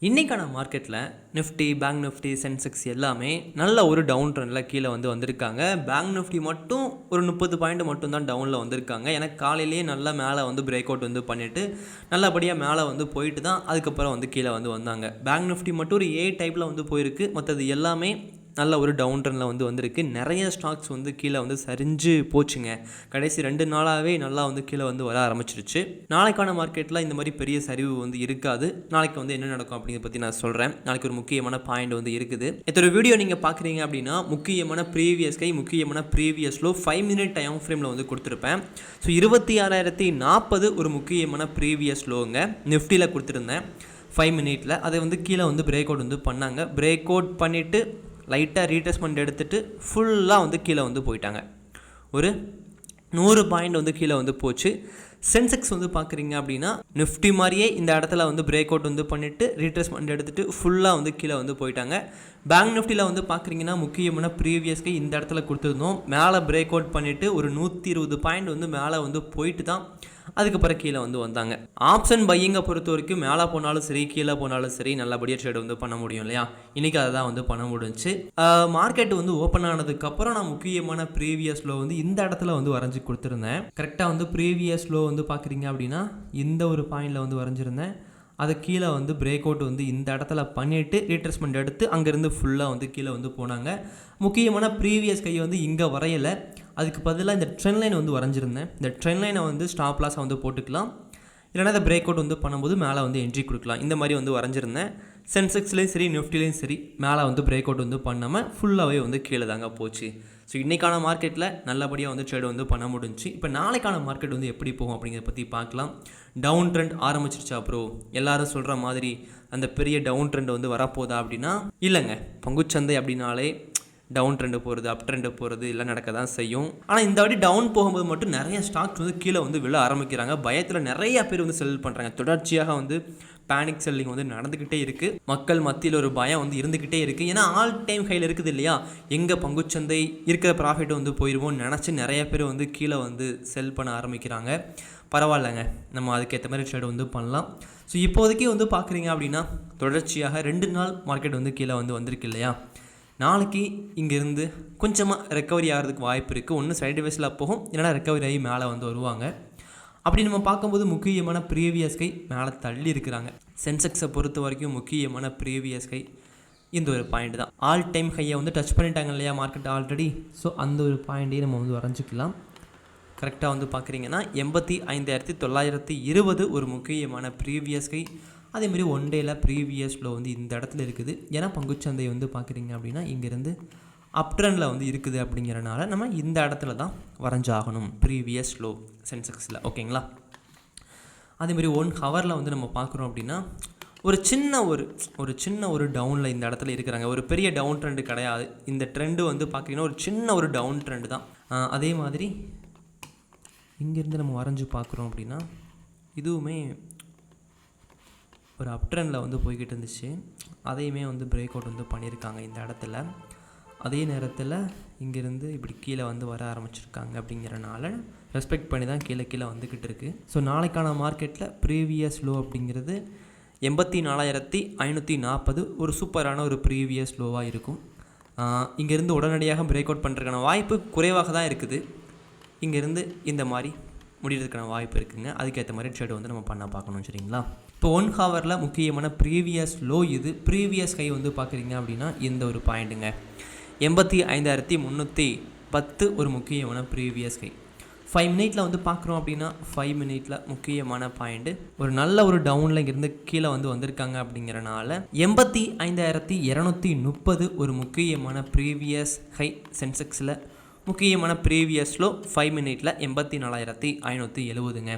இன்றைக்கான மார்க்கெட்டில் Nifty, bank Nifty, Sensex எல்லாமே நல்ல ஒரு டவுன் ட்ரெண்டில் கீழே வந்திருக்காங்க. பேங்க் நிஃப்டி மட்டும் ஒரு 30 பாயிண்ட் மட்டும் தான் டவுனில் வந்திருக்காங்க. எனக்கு காலையிலேயே நல்லா மேலே பிரேக் அவுட் பண்ணிவிட்டு நல்லபடியாக மேலே போயிட்டு தான் அதுக்கப்புறம் கீழே வந்தாங்க. பேங்க் நிஃப்டி மட்டும் ஒரு ஏ டைப்பில் போயிருக்கு. மற்றது எல்லாமே நல்ல ஒரு டவுன் ட்ரெண்டில் வந்திருக்கு. நிறைய ஸ்டாக்ஸ் கீழே சரிஞ்சு போச்சுங்க. கடைசி 2 நாளாகவே நல்லா கீழே வர ஆரம்பிச்சிருச்சு. நாளைக்கான மார்க்கெட்டில் இந்த மாதிரி பெரிய சரிவு இருக்காது. நாளைக்கு என்ன நடக்கும் அப்படிங்கிறத பற்றி நான் சொல்கிறேன். நாளைக்கு ஒரு முக்கியமான பாயிண்ட் இருக்குது. இந்த வீடியோ நீங்கள் பார்க்குறீங்க அப்படின்னா முக்கியமான ப்ரீவியஸ் கை, முக்கியமான ப்ரீவியஸ் லோ 5 மினிட் டைம் ஃப்ரேமில் கொடுத்துருப்பேன். ஸோ 26,040 ஒரு முக்கியமான ப்ரீவியஸ் லோங்க நிஃப்டியில் கொடுத்துருந்தேன் 5 மினிட்டில். அதை கீழே பிரேக் அவுட் பண்ணாங்க. பிரேக் அவுட் பண்ணிவிட்டு லைட்டாக ரீட்ரேஸ்மெண்ட் எடுத்துகிட்டு ஃபுல்லாக கீழே போயிட்டாங்க. ஒரு 100 பாயிண்ட் கீழே போச்சு. சென்செக்ஸ் பார்க்குறீங்க அப்படின்னா நிஃப்டி மாதிரியே இந்த இடத்துல பிரேக் அவுட் பண்ணிவிட்டு ரீட்ரேஸ்மெண்ட் எடுத்துகிட்டு ஃபுல்லாக கீழே போயிட்டாங்க. பேங்க் நிஃப்டியில் பார்க்குறீங்கன்னா முக்கியமான ப்ரீவியஸ்க்கு இந்த இடத்துல கொடுத்துருந்தோம். மேலே பிரேக் அவுட் பண்ணிவிட்டு ஒரு 120 பாயிண்ட் மேலே போயிட்டு தான் அதுக்கப்புறம் கீழே வந்தாங்க. ஆப்ஷன் பையிங்கை பொறுத்த வரைக்கும் மேலே போனாலும் சரி, கீழே போனாலும் சரி, நல்லபடியாக ட்ரேட் பண்ண முடியும் இல்லையா? இன்றைக்கி அதை தான் பண்ண முடிஞ்சு. மார்க்கெட் ஓப்பன் ஆனதுக்கப்புறம் நான் முக்கியமான ப்ரீவியஸ் லோ இந்த இடத்துல வரைஞ்சி கொடுத்துருந்தேன். கரெக்டாக ப்ரீவியஸ் லோ பார்க்குறீங்க அப்படின்னா இந்த ஒரு பாயிண்டில் வரைஞ்சிருந்தேன். அதை கீழே பிரேக் அவுட் இந்த இடத்துல பண்ணிவிட்டு ரீட்ரேஸ்மெண்ட் எடுத்து அங்கேருந்து ஃபுல்லாக கீழே போனாங்க. முக்கியமான ப்ரீவியஸ் கை இங்கே வரையலை. அதுக்கு பதிலாக இந்த ட்ரெண்ட் லைன் வரைஞ்சிருந்தேன். இந்த ட்ரெண்ட் லைனை ஸ்டாப் லாஸாக போட்டுக்கலாம். இல்லைனா இந்த பிரேக் அவுட் பண்ணும்போது மேலே என்ட்ரி கொடுக்கலாம். இந்த மாதிரி வரைஞ்சிருந்தேன். சென்செக்ஸ்லேயும் சரி, நிஃப்டிலையும் சரி, மேலே பிரேக் அவுட் பண்ணாமல் ஃபுல்லாகவே கீழே தாங்க போச்சு. ஸோ இன்றைக்கான மார்க்கெட்டில் நல்லபடியாக ட்ரேட் பண்ண முடிஞ்சு. இப்போ நாளைக்கான மார்க்கெட் எப்படி போகும் அப்படிங்கிறத பற்றி பார்க்கலாம். டவுன் ட்ரெண்ட் ஆரம்பிச்சிருச்சா ப்ரோ? எல்லாரும் சொல்கிற மாதிரி அந்த பெரிய டவுன் ட்ரெண்ட் வரப்போதா அப்படின்னா இல்லைங்க. பங்குச்சந்தை அப்படின்னாலே டவுன் ட்ரெண்டு போகிறது, அப் ட்ரெண்டு போகிறது எல்லாம் நடக்க தான் செய்யும். ஆனால் இந்த வாட்டி டவுன் போகும்போது மட்டும் நிறைய ஸ்டாக்ஸ் கீழே விழ ஆரம்பிக்கிறாங்க. பயத்தில் நிறைய பேர் செல் பண்ணுறாங்க. தொடர்ச்சியாக பேனிக் செல்லிங் நடந்துக்கிட்டே இருக்குது. மக்கள் மத்தியில் ஒரு பயம் இருந்துக்கிட்டே இருக்குது. ஏன்னா ஆல் டைம் ஹையில் இருக்குது இல்லையா? எங்கே பங்குச்சந்தை இருக்கிற ப்ராஃபிட் போயிடுவோம்னு நினச்சி நிறைய பேர் கீழே செல் பண்ண ஆரம்பிக்கிறாங்க. பரவாயில்லைங்க, நம்ம அதுக்கேற்ற மாதிரி ட்ரேட் பண்ணலாம். ஸோ இப்போதைக்கு பார்க்குறீங்க அப்படின்னா தொடர்ச்சியாக 2 நாள் மார்க்கெட் கீழே வந்திருக்கு இல்லையா? நாளைக்கு இங்கேருந்து கொஞ்சமாக ரெக்கவரி ஆகிறதுக்கு வாய்ப்பு இருக்குது. ஒன்று சைடு வேஸில் போகும், இல்லைனா ரெக்கவரி ஆகி மேலே வருவாங்க. அப்படி நம்ம பார்க்கும்போது முக்கியமான ப்ரீவியஸ் கை மேலே தள்ளி இருக்கிறாங்க. சென்செக்ஸை பொறுத்த வரைக்கும் முக்கியமான ப்ரீவியஸ் கை இந்த ஒரு பாயிண்ட் தான். ஆல் டைம் ஹையை டச் பண்ணிட்டாங்க இல்லையா மார்க்கெட் ஆல்ரெடி? ஸோ அந்த ஒரு பாயிண்ட்டையும் நம்ம வரைஞ்சிக்கலாம். கரெக்டாக பார்க்குறீங்கன்னா 85,920 ஒரு முக்கியமான ப்ரீவியஸ் கை. அதேமாதிரி ஒன் டேயில் ப்ரீவியஸ் லோ இந்த இடத்துல இருக்குது. ஏன்னா பங்குச்சந்தை பார்க்குறீங்க அப்படின்னா இங்கேருந்து அப் ட்ரெண்டில் இருக்குது. அப்படிங்கிறனால நம்ம இந்த இடத்துல தான் வரைஞ்சாகணும் ப்ரீவியஸ் லோ சென்செக்ஸில். ஓகேங்களா? அதேமாதிரி 1 ஹவரில் நம்ம பார்க்குறோம் அப்படின்னா ஒரு சின்ன ஒரு டவுனில் இந்த இடத்துல இருக்கிறாங்க. ஒரு பெரிய டவுன் ட்ரெண்டு கிடையாது. இந்த ட்ரெண்டு பார்க்குறீங்கன்னா ஒரு சின்ன ஒரு டவுன் ட்ரெண்டு தான். அதே மாதிரி இங்கேருந்து நம்ம வரைஞ்சி பார்க்குறோம் அப்படின்னா இதுவுமே ஒரு அப் ட்ரெண்டில் போய்கிட்டு இருந்துச்சு. அதையுமே பிரேக் அவுட் பண்ணியிருக்காங்க இந்த இடத்துல. அதே நேரத்தில் இங்கேருந்து இப்படி கீழே வர ஆரம்பிச்சிருக்காங்க. அப்படிங்கிறனால ரெஸ்பெக்ட் பண்ணி தான் கீழே வந்துக்கிட்டு இருக்குது. ஸோ நாளைக்கான மார்க்கெட்டில் ப்ரீவியஸ் லோ அப்படிங்கிறது 84,540 ஒரு சூப்பரான ஒரு ப்ரீவியஸ் லோவாக இருக்கும். இங்கேருந்து உடனடியாக பிரேக் அவுட் பண்ணுறதுக்கான வாய்ப்பு குறைவாக தான் இருக்குது. இங்கேருந்து இந்த மாதிரி முடிகிறதுக்கான வாய்ப்பு இருக்குதுங்க. அதுக்கேற்ற மாதிரி ட்ரேட் நம்ம பண்ண பார்க்கணும். சரிங்களா? இப்போ 1 ஹவரில் முக்கியமான ப்ரீவியஸ் லோ இது. ப்ரீவியஸ் கை பார்க்குறீங்க அப்படின்னா இந்த ஒரு பாயிண்ட்டுங்க 85,310 ஒரு முக்கியமான ப்ரீவியஸ் கை. 5 மினிட்டில் பார்க்குறோம் அப்படின்னா 5 மினிட்டில் முக்கியமான பாயிண்ட்டு ஒரு நல்ல ஒரு டவுனில் இங்கேருந்து கீழே வந்திருக்காங்க. அப்படிங்கிறனால 85,230 ஒரு முக்கியமான ப்ரீவியஸ் ஹை சென்செக்ஸில். முக்கியமான ப்ரீவியஸ் லோ 5 மினிட்டில் 84,570ங்க.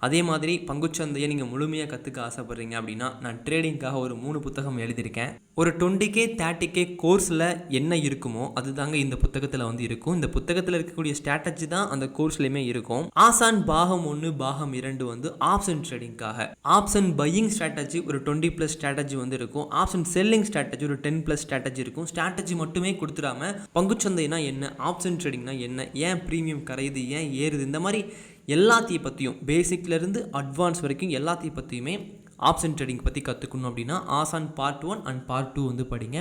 அதே மாதிரி பங்குச்சந்தையை நீங்கள் முழுமையாக கற்றுக்க ஆசைப்பட்றீங்க அப்படின்னா நான் ட்ரேடிங்காக ஒரு 3 புத்தகம் எழுதியிருக்கேன். ஒரு 20K 30K கோர்ஸில் என்ன இருக்குமோ அதுதாங்க இந்த புத்தகத்தில் இருக்கும். இந்த புத்தகத்தில் இருக்கக்கூடிய ஸ்ட்ராட்டஜி தான் அந்த கோர்ஸ்லையுமே இருக்கும். ஆசான் பாகம் 1 பாகம் 2 ஆப்ஷன் ட்ரேடிங்காக. ஆப்ஷன் பையிங் ஸ்ட்ராட்டஜி ஒரு 20+ ஸ்ட்ராட்டஜி இருக்கும். ஆப்ஷன் செல்லிங் ஸ்ட்ராட்டஜி ஒரு 10+ ஸ்ட்ராட்டஜி இருக்கும். ஸ்ட்ராட்டஜி மட்டுமே கொடுத்துடாம பங்குச்சந்தைனா என்ன, ஆப்ஷன் ட்ரேடிங்னா என்ன, ஏன் ப்ரீமியம் கரையுது, ஏன் ஏறுது, இந்த மாதிரி எல்லாத்தையும் பற்றியும் பேசிக்லேருந்து அட்வான்ஸ் வரைக்கும் எல்லாத்தையும் பற்றியுமே ஆப்ஷன் ட்ரேடிங் பற்றி கற்றுக்கணும் அப்படின்னா ஆசான் பார்ட் 1 அண்ட் பார்ட் 2 வந்து படிங்க.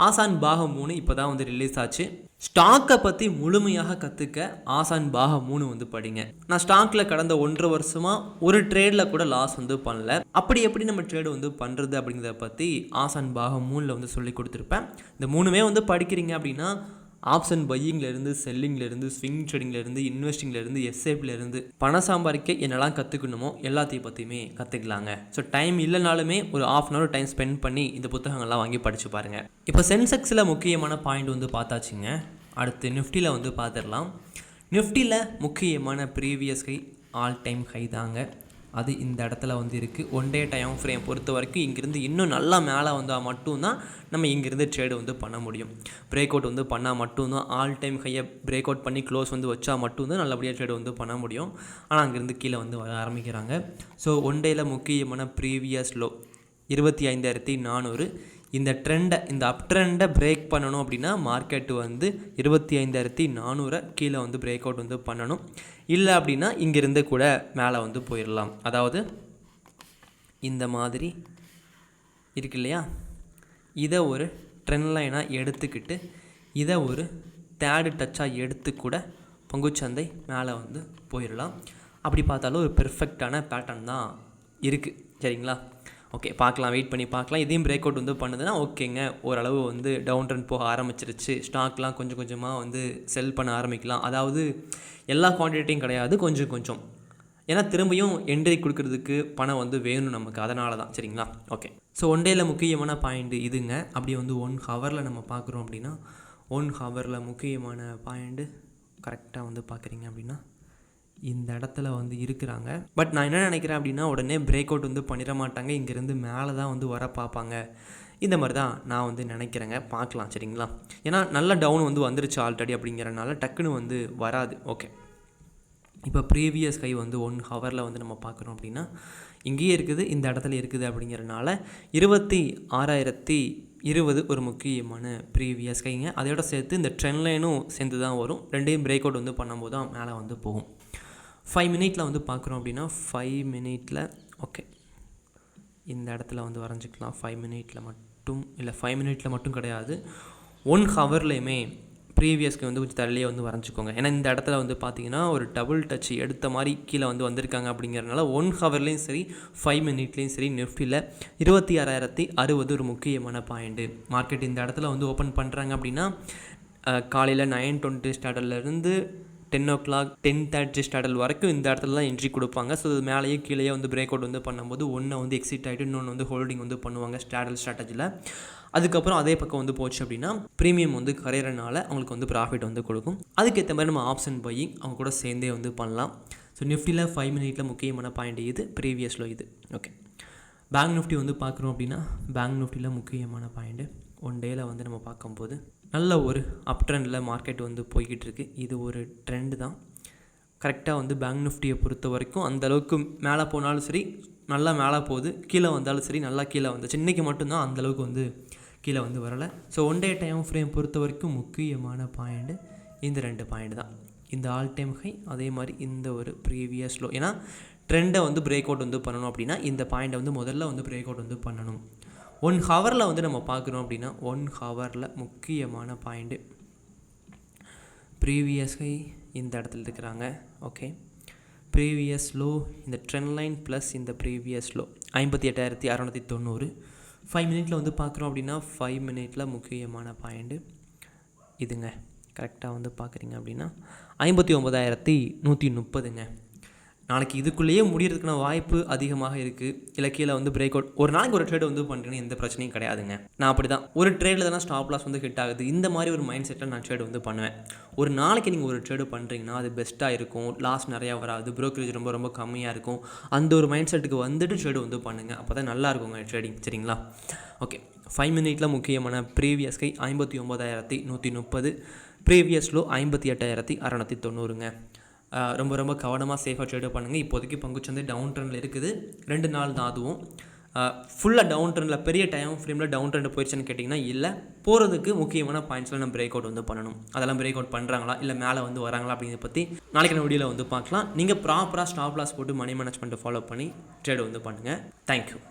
ஆசான் பாகம் 3 இப்போ தான் வந்து ரிலீஸ் ஆச்சு. ஸ்டாக்கை பற்றி முழுமையாக கற்றுக்க ஆசான் பாகம் 3 வந்து படிங்க. நான் ஸ்டாக்கில் கடந்த 1.5 வருஷமாக ஒரு ட்ரேடில் கூட லாஸ் வந்து பண்ணல. அப்படி எப்படி நம்ம ட்ரேடு வந்து பண்ணுறது அப்படிங்கிறத பற்றி ஆசான் பாகம் 3ல் வந்து சொல்லி கொடுத்துருப்பேன். இந்த 3மே வந்து படிக்கிறீங்க அப்படின்னா ஆப்ஷன் பையிங்லேருந்து, செல்லிங்லேருந்து, ஸ்விங் ட்ரேடிங்லேருந்து, இன்வெஸ்டிங்லேருந்து, எஸ்ஐபிலேருந்து பணம் சம்பாதிக்க என்னெல்லாம் கற்றுக்கணுமோ எல்லாத்தையும் பற்றியுமே கற்றுக்கலாங்க. ஸோ டைம் இல்லைனாலுமே ஒரு ½ அன் ஹவர் டைம் ஸ்பெண்ட் பண்ணி இந்த புத்தகங்கள்லாம் வாங்கி படித்து பாருங்கள். இப்போ சென்செக்ஸில் முக்கியமான பாயிண்ட் வந்து பார்த்தாச்சுங்க. அடுத்து நிஃப்டியில் வந்து பார்த்துடலாம். நிஃப்டியில் முக்கியமான previous high all time high தாங்க. அது இந்த இடத்துல வந்து இருக்குது. 1 டே டைம் ஃப்ரேம் பொறுத்த வரைக்கும் இங்கேருந்து இன்னும் நல்லா மேலே வந்தால் மட்டும்தான் நம்ம இங்கேருந்து ட்ரேடு வந்து பண்ண முடியும். பிரேக் அவுட் வந்து பண்ணால் மட்டும்தான், ஆல் டைம் ஹையை பிரேக் அவுட் பண்ணி க்ளோஸ் வந்து வச்சா மட்டும்தான் நல்லபடியாக ட்ரேடு வந்து பண்ண முடியும். ஆனால் அங்கேருந்து கீழே வந்து வர ஆரம்பிக்கிறாங்க. ஸோ 1 டேயில் முக்கியமான ப்ரீவியஸ் லோ 25,400. இந்த ட்ரெண்டை, இந்த அப் ட்ரெண்டை பிரேக் பண்ணணும் அப்படின்னா மார்க்கெட்டு வந்து 25,400 கீழே வந்து பிரேக் அவுட் வந்து பண்ணணும். இல்லை அப்படின்னா இங்கேருந்து கூட மேலே வந்து போயிடலாம். அதாவது இந்த மாதிரி இருக்கு இல்லையா, இதை ஒரு ட்ரெண்ட் லைனாக எடுத்துக்கிட்டு இதை ஒரு தேர்டு டச்சாக எடுத்து கூட பங்குச்சந்தை மேலே வந்து போயிடலாம். அப்படி பார்த்தாலும் ஒரு பெர்ஃபெக்டான பேட்டர்ன் தான் இருக்குது. சரிங்களா? ஓகே, பார்க்கலாம், வெயிட் பண்ணி பார்க்கலாம். இதையும் பிரேக் அவுட் வந்து பண்ணுதுன்னா ஓகேங்க, ஓரளவு வந்து டவுன் ட்ரெண்ட் போக ஆரம்பிச்சிருச்சு. ஸ்டாக்லாம் கொஞ்சம் கொஞ்சமாக வந்து செல் பண்ண ஆரம்பிக்கலாம். அதாவது எல்லா குவான்டிட்டியும் கிடையாது, கொஞ்சம் கொஞ்சம். ஏன்னா திரும்பியும் என்ட்ரி கொடுக்கறதுக்கு பணம் வந்து வேணும் நமக்கு, அதனால தான். சரிங்களா? ஓகே. ஸோ 1 டேயில் முக்கியமான பாயிண்ட் இதுங்க. அப்படி வந்து 1 ஹவரில் நம்ம பார்க்குறோம் அப்படின்னா 1 ஹவரில் முக்கியமான பாயிண்ட்டு கரெக்டாக வந்து பார்க்குறீங்க அப்படின்னா இந்த இடத்துல வந்து இருக்கிறாங்க. பட் நான் என்ன நினைக்கிறேன் அப்படின்னா உடனே பிரேக் அவுட் வந்து பண்ணிட மாட்டாங்க, இங்கேருந்து மேலே தான் வந்து வர பார்ப்பாங்க. இந்த மாதிரி தான் நான் வந்து நினைக்கிறேங்க. பார்க்கலாம். சரிங்களா? ஏன்னா நல்ல டவுன் வந்து வந்துருச்சு ஆல்ரெடி, அப்படிங்கிறனால டக்குன்னு வந்து வராது. ஓகே, இப்போ ப்ரீவியஸ் ஹை வந்து 1 ஹவரில் வந்து நம்ம பார்க்குறோம் அப்படின்னா இங்கேயே இருக்குது, இந்த இடத்துல இருக்குது. அப்படிங்கிறனால 26,020 ஒரு முக்கியமான ப்ரீவியஸ் ஹைங்க. அதோட சேர்த்து இந்த ட்ரெண்ட் லைனும் சேர்ந்து தான் வரும். ரெண்டையும் பிரேக் அவுட் வந்து பண்ணும்போது தான் மேலே வந்து போகும். 5 மினிட்டில் வந்து பார்க்குறோம் அப்படின்னா 5 மினிட்டில் ஓகே, இந்த இடத்துல வந்து வரைஞ்சிக்கலாம். 5 மினிட்டில் மட்டும் இல்லை, 5 மினிட்டில் மட்டும் கிடையாது, 1 ஹவர்லேயுமே ப்ரீவியஸ்க்கு வந்து கொஞ்சம் தள்ளியே வந்து வரைஞ்சிக்கோங்க. ஏன்னா இந்த இடத்துல வந்து பார்த்தீங்கன்னா ஒரு டபுள் டச் எடுத்த மாதிரி கீழே வந்து வந்திருக்காங்க. அப்படிங்கிறதுனால 1 ஹவர்லேயும் சரி 5 மினிட்லேயும் சரி நிஃப்டியில் 26,060 ஒரு முக்கியமான பாயிண்ட்டு. மார்க்கெட் இந்த இடத்துல வந்து ஓப்பன் பண்ணுறாங்க அப்படின்னா காலையில் 9:20 ஸ்டார்டர்லேருந்து 10 o'clock 10:30 ஸ்டார்டல் வரைக்கும் இந்த இடத்துல தான் என்ட்ரி கொடுப்பாங்க. ஸோ இது மேலேயே கீழே வந்து பிரேக் அவுட் வந்து பண்ணும்போது ஒன்று வந்து எக்ஸிட் ஆகிட்டு இன்னொன்று வந்து ஹோல்டிங் வந்து பண்ணுவாங்க ஸ்டாடல் ஸ்ட்ராட்டஜியில். அதுக்கப்புறம் அதே பக்கம் வந்து போச்சு அப்படின்னா ப்ரீமியம் வந்து கரையிறனால அவங்களுக்கு வந்து ப்ராஃபிட் வந்து கொடுக்கும். அதுக்கேற்ற மாதிரி நம்ம ஆப்ஷன் பையிங் அவங்க கூட சேர்ந்தே வந்து பண்ணலாம். ஸோ நிஃப்டியில் 5 மினிட்டில் முக்கியமான பாயிண்ட் இது, ப்ரீவியஸில் இது. ஓகே, பேங்க் நிஃப்டி வந்து பார்க்குறோம் அப்படின்னா பேங்க் நிஃப்டியில் முக்கியமான பாயிண்ட்டு 1 டேயில் வந்து நம்ம பார்க்கும்போது நல்ல ஒரு அப் ட்ரெண்டில் மார்க்கெட் வந்து போய்கிட்டு இருக்குது. இது ஒரு ட்ரெண்டு தான். கரெக்டாக வந்து பேங்க் நிஃப்டியை பொறுத்த வரைக்கும் அந்தளவுக்கு மேலே போனாலும் சரி நல்லா மேலே போகுது, கீழே வந்தாலும் சரி நல்லா கீழே வந்துச்சு. இன்றைக்கி மட்டும்தான் அந்தளவுக்கு வந்து கீழே வந்து வரலை. ஸோ 1 டே டைம் ஃப்ரேம் பொறுத்த வரைக்கும் முக்கியமான பாயிண்ட்டு இந்த 2 பாயிண்ட் தான். இந்த ஆல் டைம் ஹை, அதே மாதிரி இந்த ஒரு ப்ரீவியஸ் லோ. ஏன்னா ட்ரெண்டை வந்து பிரேக் அவுட் வந்து பண்ணணும் அப்படின்னா இந்த பாயிண்ட்டை வந்து முதல்ல வந்து பிரேக் அவுட் வந்து பண்ணணும். 1 ஹவரில் வந்து நம்ம பார்க்குறோம் அப்படின்னா 1 ஹவரில் முக்கியமான பாயிண்ட்டு ப்ரீவியஸ் ஹை இந்த இடத்துல இருக்கிறாங்க. ஓகே, ப்ரீவியஸ் லோ இந்த ட்ரெண்ட் லைன் ப்ளஸ் இந்த ப்ரீவியஸ் லோ 58,690. 5 மினிட்டில் வந்து பார்க்குறோம் அப்படின்னா 5 மினிட்டில் முக்கியமான பாயிண்ட்டு இதுங்க. கரெக்டாக வந்து பார்க்குறீங்க அப்படின்னா 59,130ங்க. நாளைக்கு இதுக்குள்ளேயே முடியறதுக்கான வாய்ப்பு அதிகமாக இருக்குது. இல்லை கீழே வந்து பிரேக் அவுட், ஒரு நாளைக்கு ஒரு ட்ரேட் வந்து பண்ணுறேன்னு எந்த பிரச்சனையும் கிடையாதுங்க. நான் அப்படி தான் ஒரு ட்ரேடில் தானே ஸ்டாப் லாஸ் வந்து ஹிட் ஆகுது. இந்த மாதிரி ஒரு மைண்ட் செட்டில் நான் ட்ரேட் வந்து பண்ணுவேன். ஒரு நாளைக்கு நீங்கள் ஒரு ட்ரேடு பண்ணுறீங்கன்னா அது பெஸ்ட்டாக இருக்கும், லாஸ் நிறையா வராது, ப்ரோக்கரேஜ் ரொம்ப ரொம்ப கம்மியாக இருக்கும். அந்த ஒரு மைண்ட் செட்டுக்கு வந்துட்டு ட்ரேடு வந்து பண்ணுங்கள், அப்போ தான் நல்லா இருக்குங்க ட்ரேடிங். சரிங்களா? ஓகே, 5 மினிட்டில் முக்கியமான ப்ரீவியஸ் கை 59,130, ப்ரீவியஸ் லோ 58,690ங்க. ரொம்ப ரொம்ப கவனமாக சேஃபாக ட்ரேடு பண்ணுங்கள். இப்போதைக்கு பங்குச்சந்தை டவுன் ட்ரெண்டில் இருக்குது. 2 நாள் தான் அதுவும். ஃபுல்லாக டவுன் ட்ரெண்டில் பெரிய டைம் ஃப்ரேமில் டவுன் ட்ரெண்ட் போயிடுச்சுன்னு கேட்டிங்கன்னா இல்லை, போகிறதுக்கு முக்கியமான பாயிண்ட்ஸில் நம்ம பிரேக் அவுட் வந்து பண்ணணும். அதெல்லாம் பிரேக் அவுட் பண்ணுறாங்களா இல்லை மேலே வந்து வராங்களா அப்படிங்கிறத பற்றி நாளைக்கு நான் வீடியோவில் வந்து பார்க்கலாம். நீங்கள் ப்ராப்பராக ஸ்டாப் லாஸ் போட்டு மணி மேனேஜ்மெண்ட்டை ஃபாலோ பண்ணி ட்ரேடு வந்து பண்ணுங்கள். தேங்க்யூ.